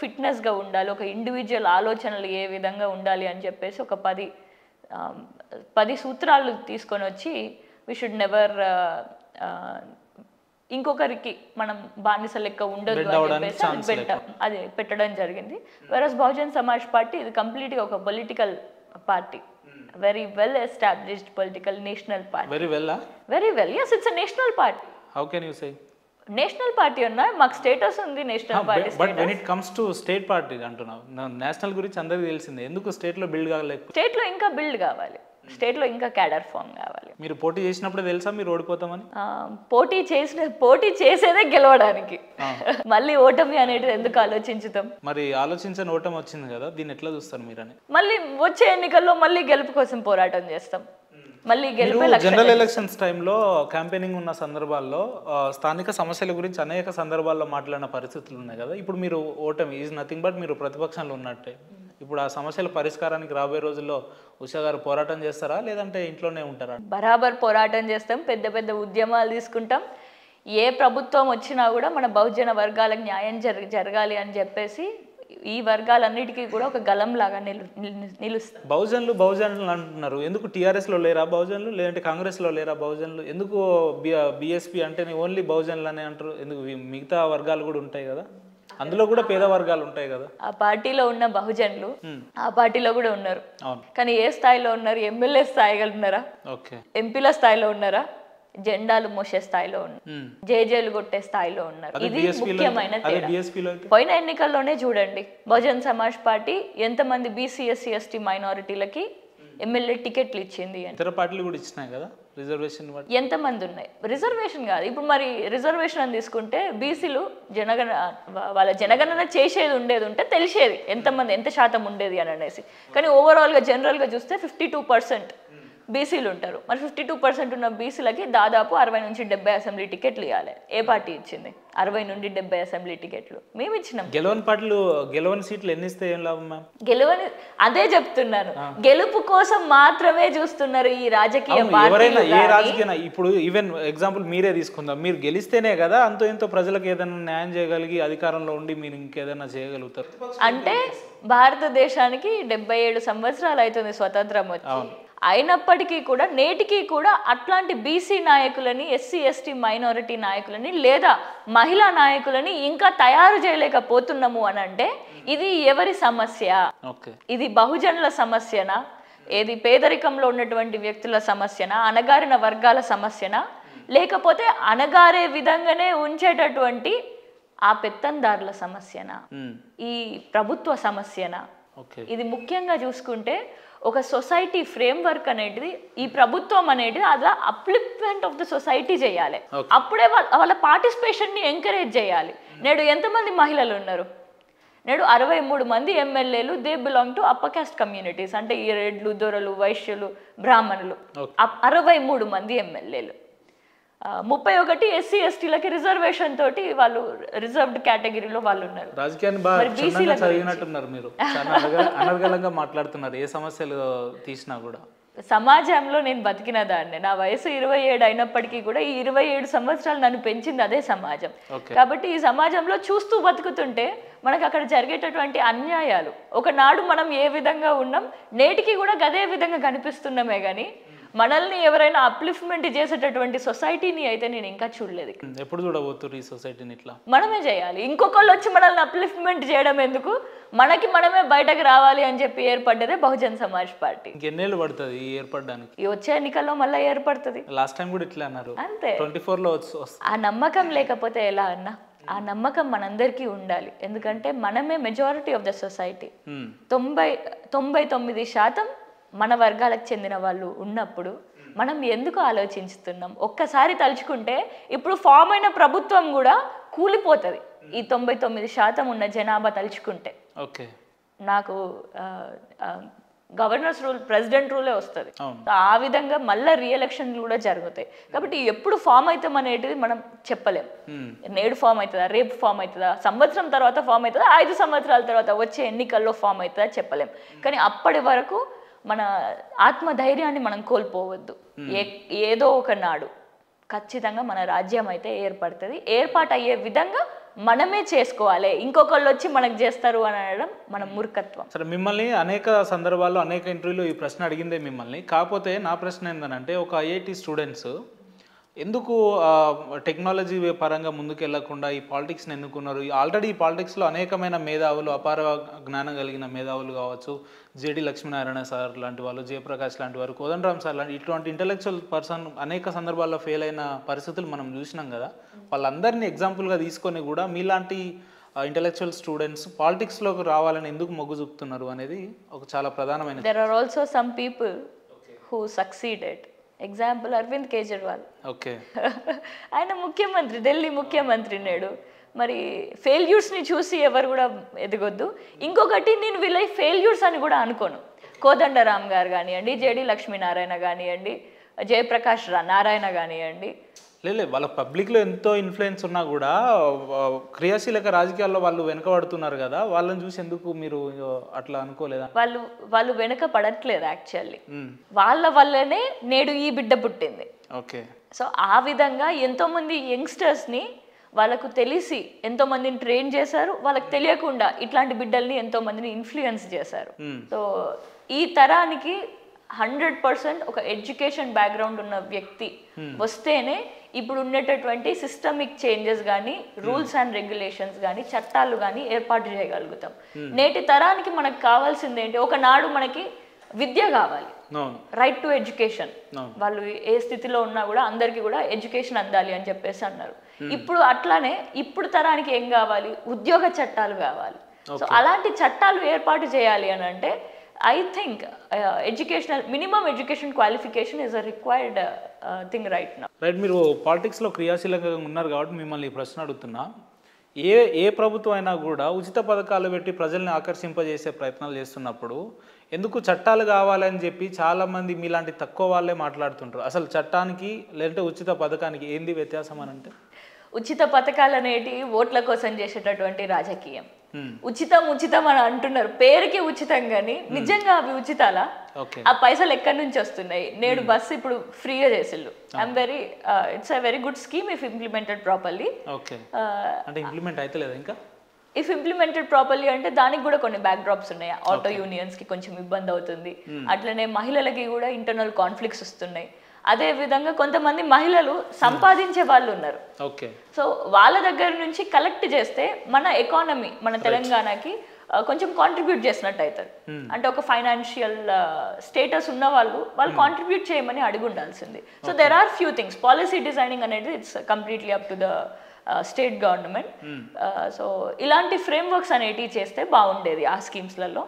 ఫిట్నెస్గా ఉండాలి, ఒక ఇండివిజువల్ ఆలోచనలు ఏ విధంగా ఉండాలి అని చెప్పేసి ఒక 10 సూత్రాలు తీసుకొని వచ్చి వి షుడ్ నెవర్ ఇంకొకరికి మనం బానిస లెక్క ఉండదు అని చెప్పేసి అది పెట్టడం జరిగింది. వెరస్ బహుజన్ సమాజ్ పార్టీ ఇది కంప్లీట్గా ఒక political party, very well established political national party. Very well, yes, it's a national party. How can you say national party అన్నా? మాకు స్టేటస్ ఉంది national party. But when it comes to state party అంటున్నావు, national గురించి అందరికీ తెలిసిందే, ఎందుకు state లో build కాలేదు? స్టేట్ లో ఇంకా బిల్డ్ కావాలి, స్టేట్ లో ఇంకా క్యాడర్ ఫామ్ కావాలి. మీరు పోటీ చేసినప్పుడే తెలుసా మీరు ఓడిపోతామని? పోటీ చేసేదే గెలవడానికి, మళ్ళీ ఓటమి అనేది ఎందుకు ఆలోచించుతాం? మరి ఆలోచించని ఓటమి వచ్చింది కదా, దీన్ని ఎట్లా చూస్తారు మీరని? మళ్ళీ వచ్చే ఎన్నికల్లో మళ్ళీ గెలుపు కోసం పోరాటం చేస్తాం. మళ్ళీ జనరల్ ఎలక్షన్స్ టైంలో క్యాంపెయినింగ్ ఉన్న సందర్భాల్లో స్థానిక సమస్యల గురించి అనేక సందర్భాల్లో మాట్లాడిన పరిస్థితులు ఉన్నాయి కదా. ఇప్పుడు మీరు ఓటమి ఈజ్ నథింగ్ బట్ మీరు ప్రతిపక్షంలో ఉన్నట్టే. ఇప్పుడు ఆ సమస్యల పరిష్కారానికి రాబోయే రోజుల్లో ఉషా గారు పోరాటం చేస్తారా లేదంటే ఇంట్లోనే ఉంటారా? బరాబర్ పోరాటం చేస్తాం, పెద్ద పెద్ద ఉద్యమాలు తీసుకుంటాం. ఏ ప్రభుత్వం వచ్చినా కూడా మన బహుజన వర్గాలకు న్యాయం జరగాలి అని చెప్పేసి ఈ వర్గాలన్నిటికీ కూడా ఒక గలం లాగా నిలుస్తాం. బహుజనులు అంటున్నారు, ఎందుకు టీఆర్ఎస్ లో లేరా బహుజనులు, లేదంటే కాంగ్రెస్ లో లేరా బహుజనులు? ఎందుకు బీఎస్పీ అంటే ఓన్లీ బహుజనులు అనే అంటారు? ఎందుకు మిగతా వర్గాలు కూడా ఉంటాయి కదా, అందులో కూడా పేద వర్గాలు ఉంటాయి కదా. ఆ పార్టీలో ఉన్న బహుజనులు ఆ పార్టీలో కూడా ఉన్నారు, కానీ ఏ స్థాయిలో ఉన్నారు? ఎమ్మెల్యే స్థాయిలో ఉన్నారా? ఎంపీల స్థాయిలో ఉన్నారా? జెండాలు మోసే స్థాయిలో ఉన్నారు, జేజేలు కొట్టే స్థాయిలో ఉన్నారు. ఇది ముఖ్యమైన తేడా. పోయిన ఎన్నికల్లోనే చూడండి, బహుజన్ సమాజ్ పార్టీ ఎంతమంది బీసీ ఎస్సీ ఎస్టీ మైనారిటీలకి ఎమ్మెల్యే టికెట్లు ఇచ్చింది. ఇతర పార్టీలు కూడా ఇచ్చినాయి కదా రిజర్వేషన్. ఎంతమంది ఉన్నాయి? రిజర్వేషన్ కాదు, ఇప్పుడు మరి రిజర్వేషన్ అని తీసుకుంటే బీసీలు వాళ్ళ జనగణన చేసేది ఉండేది ఉంటే తెలిసేది ఎంతమంది ఎంత శాతం ఉండేది అని అనేసి. కానీ ఓవరాల్గా జనరల్గా చూస్తే 52% బీసీలు ఉంటారు. మరి 52% ఉన్న బీసీలకి దాదాపు 60 నుంచి 70 అసెంబ్లీ టికెట్లు ఇవ్వాలి. ఏ పార్టీ ఇచ్చింది? 60 నుండి 70 అసెంబ్లీ టికెట్లు మేము ఇచ్చినాం. గెలవని సీట్లు ఎన్ని ఇస్తే ఏం లాభం మ్యామ్? గెలవని అదే చెప్తున్నాను, గెలుపు కోసం మాత్రమే చూస్తున్నారు ఈ రాజకీయ రాజకీయ. ఇప్పుడు ఈవెన్ ఎగ్జాంపుల్ మీరే తీసుకుందాం, మీరు గెలిస్తేనే కదా అంతో ఎంతో ప్రజలకు ఏదైనా న్యాయం చేయగలిగి అధికారంలో ఉండి మీరు ఇంకేదైనా చేయగలుగుతారు. అంటే భారతదేశానికి 77 సంవత్సరాలు అవుతుంది స్వతంత్రం వచ్చి, అయినప్పటికీ కూడా నేటికి కూడా అట్లాంటి బీసీ నాయకులని, ఎస్సీ ఎస్టీ మైనారిటీ నాయకులని లేదా మహిళా నాయకులని ఇంకా తయారు చేయలేకపోతున్నాము అని అంటే ఇది ఎవరి సమస్య? ఇది బహుజనుల సమస్యనా? ఏది పేదరికంలో ఉన్నటువంటి వ్యక్తుల సమస్యనా? అణగారిన వర్గాల సమస్యనా? లేకపోతే అణగారే విధంగానే ఉంచేటటువంటి ఆ పెత్తందారుల సమస్యనా? ఈ ప్రభుత్వ సమస్యనా? ఇది ముఖ్యంగా చూసుకుంటే ఒక సొసైటీ ఫ్రేమ్వర్క్ అనేది ఈ ప్రభుత్వం అనేది అలా అప్లిప్మెంట్ ఆఫ్ ద సొసైటీ చేయాలి. అప్పుడే వాళ్ళ పార్టిసిపేషన్ని ఎంకరేజ్ చేయాలి. నేడు ఎంతమంది మహిళలు ఉన్నారు? నేడు 63 మంది ఎమ్మెల్యేలు they belong to upper caste communities, అంటే ఈ రెడ్లు, దొరలు, వైశ్యులు, బ్రాహ్మణులు. 63 మంది ఎమ్మెల్యేలు, 31 ఎస్సీ ఎస్టీలకి రిజర్వేషన్ తోటి వాళ్ళు రిజర్వ్డ్ కేటగిరీలో వాళ్ళు ఉన్నారు. అనర్గళంగా మాట్లాడుతున్నారు ఏ సమస్యలు తీసినా కూడా. సమాజంలో నేను బతికిన దాన్ని, నా వయసు 27 అయినప్పటికీ కూడా ఈ 27 సంవత్సరాలు నన్ను పెంచింది అదే సమాజం. కాబట్టి ఈ సమాజంలో చూస్తూ బతుకుతుంటే మనకు అక్కడ జరిగేటటువంటి అన్యాయాలు, ఒకనాడు మనం ఏ విధంగా ఉన్నాం నేటికి కూడా అదే విధంగా కనిపిస్తున్నామే కానీ మనల్ని ఎవరైనా అప్లిఫ్ట్మెంట్ చేసేటటువంటి సొసైటీని అయితే నేను ఇంకా చూడలేదు. ఎప్పుడు చూడబోతున్నారు ఈ సొసైటీని? ఇట్లా మనమే చేయాలి. ఇంకొకళ్ళు వచ్చి మనల్ని అప్లిఫ్ట్మెంట్ చేయడం ఎందుకు? మనమే బయటకు రావాలి అని చెప్పి ఏర్పడ్డదే బహుజన్ సమాజ్ పార్టీ. ఎన్నేళ్ళు పడుతుంది ఏర్పడడానికి? ఈ వచ్చే ఎన్నికల్లో మళ్ళీ ఏర్పడుతుంది. లాస్ట్ టైం కూడా ఇట్లా అన్నారు, అంతే. 24లో ఆ నమ్మకం లేకపోతే ఎలా అన్నా? ఆ నమ్మకం మనందరికీ ఉండాలి. ఎందుకంటే మనమే మెజారిటీ ఆఫ్ ద సొసైటీ. 99% మన వర్గాలకు చెందిన వాళ్ళు ఉన్నప్పుడు మనం ఎందుకు ఆలోచిస్తున్నాం? ఒక్కసారి తలుచుకుంటే ఇప్పుడు ఫామ్ అయిన ప్రభుత్వం కూడా కూలిపోతుంది. ఈ 99% ఉన్న జనాభా తలుచుకుంటే నాకు గవర్నర్స్ రూల్, ప్రెసిడెంట్ రూలే వస్తుంది. ఆ విధంగా మళ్ళీ రీఎలక్షన్లు కూడా జరుగుతాయి. కాబట్టి ఎప్పుడు ఫామ్ అవుతాం అనేది మనం చెప్పలేం. నేడు ఫామ్ అవుతుందా, రేపు ఫామ్ అవుతుందా, సంవత్సరం తర్వాత ఫామ్ అవుతుందా, 5 సంవత్సరాల తర్వాత వచ్చే ఎన్నికల్లో ఫామ్ అవుతుందా చెప్పలేం. కానీ అప్పటి వరకు మన ఆత్మధైర్యాన్ని మనం కోల్పోవద్దు. ఏదో ఒక నాడు ఖచ్చితంగా మన రాజ్యం అయితే ఏర్పడుతుంది. ఏర్పాటు అయ్యే విధంగా మనమే చేసుకోవాలి, ఇంకొకళ్ళు వచ్చి మనకు చేస్తారు అని అనడం మన మూర్ఖత్వం. సరే, మిమ్మల్ని అనేక సందర్భాల్లో అనేక ఇంటర్వ్యూలో ఈ ప్రశ్న అడిగిందే మిమ్మల్ని. కాకపోతే నా ప్రశ్న ఏంటంటే, ఒక ఐఐటి స్టూడెంట్స్ ఎందుకు టెక్నాలజీ పరంగా ముందుకు వెళ్లకుండా ఈ పాలిటిక్స్ని ఎన్నుకున్నారు? ఆల్రెడీ ఈ పాలిటిక్స్లో అనేకమైన మేధావులు, అపార జ్ఞానం కలిగిన మేధావులు కావచ్చు, జేడి లక్ష్మీనారాయణ సార్ లాంటి వాళ్ళు, జయప్రకాష్ లాంటి వారు, కోదండరామ్ సార్ లాంటి ఇటువంటి ఇంటలెక్చువల్ పర్సన్ అనేక సందర్భాల్లో ఫెయిల్ అయిన పరిస్థితులు మనం చూసినాం కదా. వాళ్ళందరినీ ఎగ్జాంపుల్గా తీసుకొని కూడా మీలాంటి ఇంటలెక్చువల్ స్టూడెంట్స్ పాలిటిక్స్లోకి రావాలని ఎందుకు మొగ్గు చూపుతున్నారు అనేది ఒక చాలా ప్రధానమైన. There are also some people who succeeded. Example Arvind Kejriwal. Okay, ఆయన ముఖ్యమంత్రి, ఢిల్లీ ముఖ్యమంత్రి నేడు. మరి ఫెయిల్యూర్స్ని చూసి ఎవరు కూడా ఎదగొద్దు. ఇంకొకటి, నేను వీళ్ళ ఫెయిల్యూర్స్ అని కూడా అనుకోను. కోదండరామ్ గారు కానివ్వండి, జేడి లక్ష్మీనారాయణ కానివ్వండి, జయప్రకాష్ నారాయణ కానివ్వండి, లేదు వాళ్ళ పబ్లిక్లో ఎంతో ఇన్ఫ్లుయెన్స్ ఉన్నా కూడా క్రియాశీలక రాజకీయాల్లో వాళ్ళు వెనకబడుతున్నారు కదా, వాళ్ళని చూసి ఎందుకు మీరు అట్లా అనుకోలేదా? వాళ్ళు వెనక పడట్లేదు. యాక్చువల్లీ వాళ్ళ వల్లనే నేడు ఈ బిడ్డ పుట్టింది. ఓకే. సో ఆ విధంగా ఎంతోమంది యంగ్స్టర్స్ని వాళ్ళకు తెలిసి ఎంతోమందిని ట్రైన్ చేశారు, వాళ్ళకి తెలియకుండా ఇట్లాంటి బిడ్డల్ని ఎంతోమందిని ఇన్ఫ్లుయెన్స్ చేశారు. సో ఈ తరానికి 100% ఒక ఎడ్యుకేషన్ బ్యాక్గ్రౌండ్ ఉన్న వ్యక్తి వస్తేనే ఇప్పుడు ఉండేటటువంటి సిస్టమిక్ చేంజెస్ కానీ, రూల్స్ అండ్ రెగ్యులేషన్స్ కానీ, చట్టాలు కానీ ఏర్పాటు చేయగలుగుతాం. నేటి తరానికి మనకు కావాల్సింది ఏంటి? ఒకనాడు మనకి విద్య కావాలి, రైట్ టు ఎడ్యుకేషన్. వాళ్ళు ఏ స్థితిలో ఉన్నా కూడా అందరికీ కూడా ఎడ్యుకేషన్ అందాలి అని చెప్పేసి అన్నారు. ఇప్పుడు అట్లానే ఇప్పుడు తరానికి ఏం కావాలి? ఉద్యోగ చట్టాలు కావాలి. సో అలాంటి చట్టాలు ఏర్పాటు చేయాలి అని అంటే I think minimum education qualification is a required thing right now. Right, మీరు పాలిటిక్స్లో క్రియాశీలంగా ఉన్నారు కాబట్టి మిమ్మల్ని ఈ ప్రశ్న అడుగుతున్నా. ఏ ప్రభుత్వం అయినా కూడా ఉచిత పథకాలు పెట్టి ప్రజల్ని ఆకర్షింపజేసే ప్రయత్నాలు చేస్తున్నప్పుడు ఎందుకు చట్టాలు కావాలని చెప్పి చాలామంది మీలాంటి తక్కువ వాళ్ళే మాట్లాడుతుంటారు. అసలు చట్టానికి లేదంటే ఉచిత పథకానికి ఏంది వ్యత్యాసం అని అంటే? ఉచిత పథకాలు అనేటి ఓట్ల కోసం చేసేటటువంటి రాజకీయం. ఉచితం అని అంటున్నారు, పేరుకి ఉచితం కానీ నిజంగా అవి ఉచితాలా? ఆ పైసలు ఎక్కడి నుంచి వస్తున్నాయి? నేడు బస్సు ఇప్పుడు ఫ్రీగా చేసిళ్ళు. It's a very good scheme if implemented properly. If implemented properly అంటే దానికి కూడా కొన్ని బ్యాక్ డ్రాప్స్ ఉన్నాయి. ఆటో యూనియన్స్ కి కొంచెం ఇబ్బంది అవుతుంది. అట్లనే మహిళలకి కూడా ఇంటర్నల్ కాన్ఫ్లిక్ట్స్ వస్తున్నాయి. అదే విధంగా కొంతమంది మహిళలు సంపాదించే వాళ్ళు ఉన్నారు. సో వాళ్ళ దగ్గర నుంచి కలెక్ట్ చేస్తే మన ఎకానమీ, మన తెలంగాణకి కొంచెం కాంట్రిబ్యూట్ చేసినట్టు అవుతుంది. అంటే ఒక ఫైనాన్షియల్ స్టేటస్ ఉన్న వాళ్ళు కాంట్రిబ్యూట్ చేయమని అడిగి ఉండాల్సింది. So there are few things. Policy designing అనేది it's completely up to the state government. So ఇలాంటి ఫ్రేమ్వర్క్స్ అనేటివి చేస్తే బాగుండేది ఆ స్కీమ్స్లలో.